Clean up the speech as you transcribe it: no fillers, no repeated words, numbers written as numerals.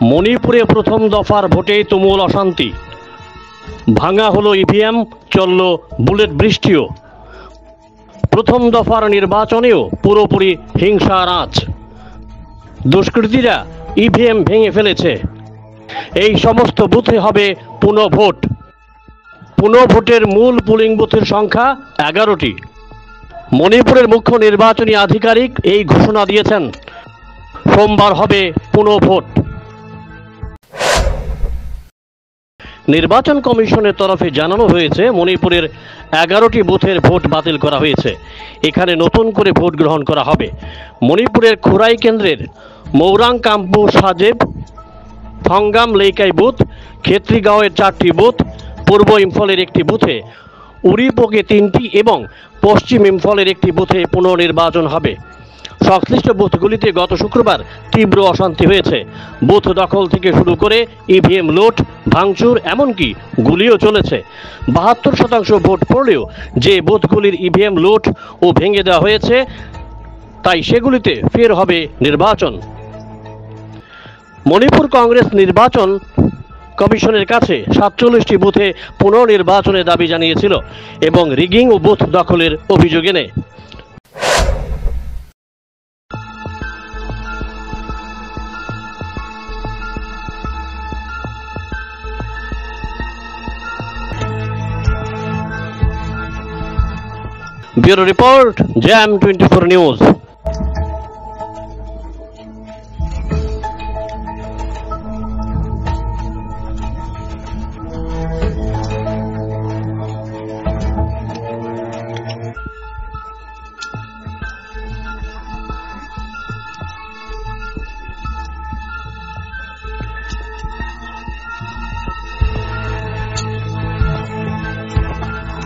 মণিপুরে প্রথম দফার ভোটে তুমুল অশান্তি, ভাঙা হলো ইভিএম, চলল বুলেট বৃষ্টিও। প্রথম দফার নির্বাচনেও পুরোপুরি হিংসার আঁচ, দুষ্কৃতীরা ইভিএম ভেঙে ফেলেছে। এই সমস্ত বুথে হবে পুনঃভোট। পুনঃভোটের মূল পোলিং বুথের সংখ্যা 11টি। মণিপুরের মুখ্য নির্বাচনী আধিকারিক এই ঘোষণা দিয়েছেন। সোমবার হবে পুনঃভোট। নির্বাচন কমিশনের তরফে জানানো হয়েছে, মণিপুরের 11টি বুথের ভোট বাতিল করা হয়েছে। এখানে নতুন করে ভোট গ্রহণ করা হবে। মণিপুরের খুরাই কেন্দ্রের মৌরাং কাম্পু সাজেব, ফঙ্গাম লেইকাই বুথ, খেত্রিগাঁওয়ের 4টি বুথ, পূর্ব ইম্ফলের একটি বুথে, উরিপোকে 3টি এবং পশ্চিম ইম্ফলের একটি বুথে পুনর্নির্বাচন হবে। সংশ্লিষ্ট বুথগুলিতে গত শুক্রবার তীব্র অশান্তি হয়েছে। বুথ দখল থেকে শুরু করে ইভিএম লুট, ভাঙচুর, এমনকি গুলিও চলেছে। 72% ভোট পড়লেও যে বুথগুলির ইভিএম লুট ও ভেঙে দেওয়া হয়েছে, তাই সেগুলিতে ফের হবে নির্বাচন। মণিপুর কংগ্রেস নির্বাচন কমিশনের কাছে 47টি বুথে পুনর্নির্বাচনের দাবি জানিয়েছিল এবং রিগিং ও বুথ দখলের অভিযোগ এনে ব্যুরো রিপোর্ট, জ্যাম 24 নিউজ।